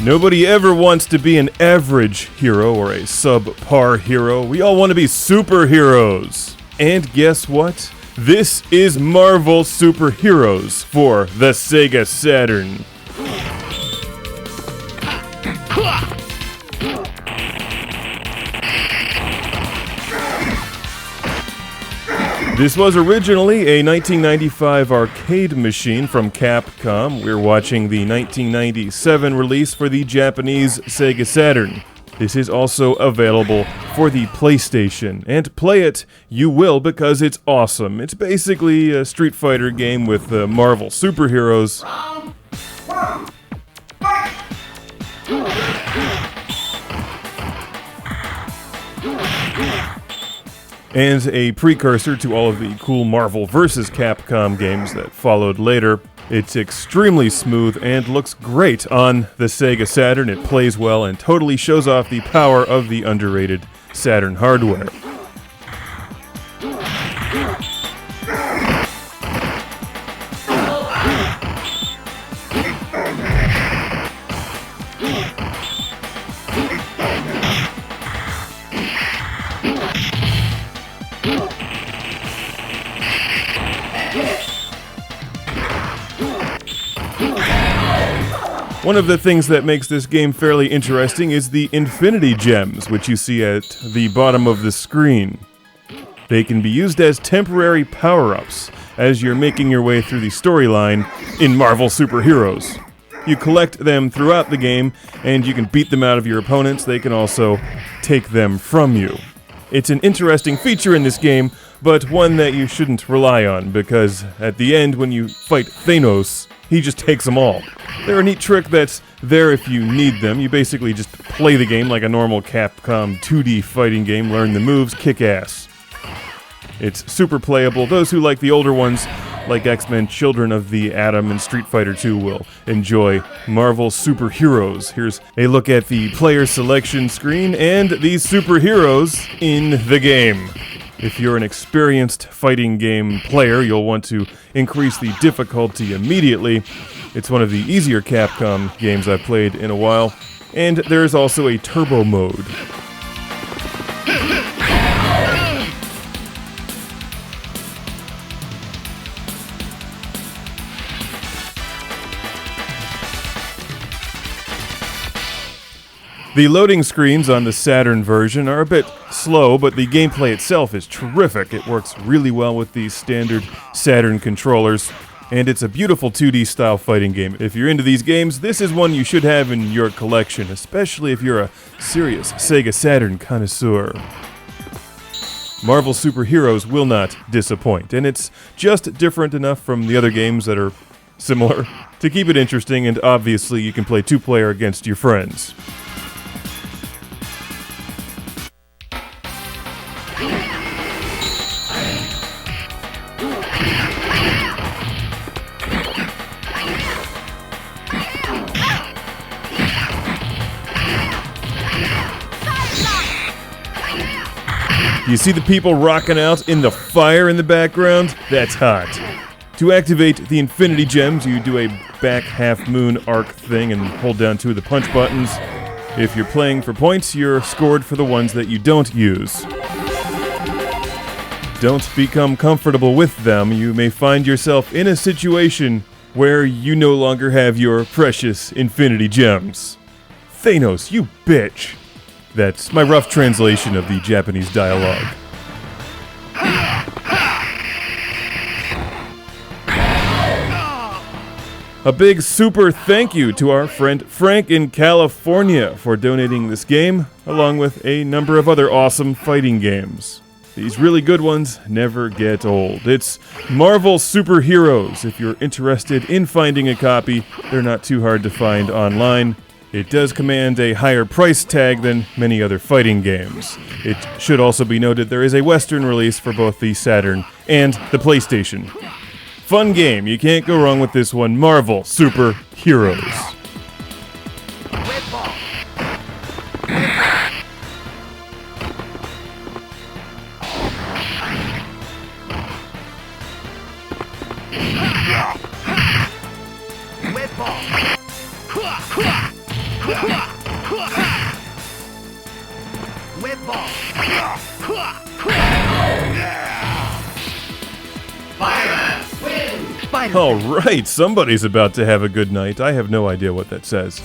Nobody ever wants to be an average hero or a subpar hero. We all want to be superheroes. And guess what? This is Marvel Superheroes for the Sega Saturn. This was originally a 1995 arcade machine from Capcom. We're watching the 1997 release for the Japanese Sega Saturn. This is also available for the PlayStation, and play it you will because it's awesome. It's basically a Street Fighter game with Marvel superheroes. And a precursor to all of the cool Marvel vs. Capcom games that followed later. It's extremely smooth and looks great on the Sega Saturn. It plays well and totally shows off the power of the underrated Saturn hardware. One of the things that makes this game fairly interesting is the Infinity Gems, which you see at the bottom of the screen. They can be used as temporary power-ups as you're making your way through the storyline in Marvel Superheroes. You collect them throughout the game, and you can beat them out of your opponents. They can also take them from you. It's an interesting feature in this game, but one that you shouldn't rely on, because at the end, when you fight Thanos, he just takes them all. They're a neat trick that's there if you need them. You basically just play the game like a normal Capcom 2D fighting game, learn the moves, kick ass. It's super playable. Those who like the older ones, like X-Men Children of the Atom and Street Fighter II, will enjoy Marvel Superheroes. Here's a look at the player selection screen and these superheroes in the game. If you're an experienced fighting game player, you'll want to increase the difficulty immediately. It's one of the easier Capcom games I've played in a while. And there's also a turbo mode. The loading screens on the Saturn version are a bit slow, but the gameplay itself is terrific. It works really well with the standard Saturn controllers, and it's a beautiful 2D style fighting game. If you're into these games, this is one you should have in your collection, especially if you're a serious Sega Saturn connoisseur. Marvel Superheroes will not disappoint, and it's just different enough from the other games that are similar to keep it interesting, and obviously you can play two-player against your friends. You see the people rocking out in the fire in the background? That's hot. To activate the Infinity Gems, you do a back half-moon arc thing and hold down two of the punch buttons. If you're playing for points, you're scored for the ones that you don't use. Don't become comfortable with them. You may find yourself in a situation where you no longer have your precious Infinity Gems. Thanos, you bitch! That's my rough translation of the Japanese dialogue. A big super thank you to our friend Frank in California for donating this game, along with a number of other awesome fighting games. These really good ones never get old. It's Marvel Superheroes. If you're interested in finding a copy, they're not too hard to find online. It does command a higher price tag than many other fighting games. It should also be noted there is a Western release for both the Saturn and the PlayStation. Fun game, you can't go wrong with this one. Marvel Superheroes. Whip ball. Spider. All right, somebody's about to have a good night. I have no idea what that says.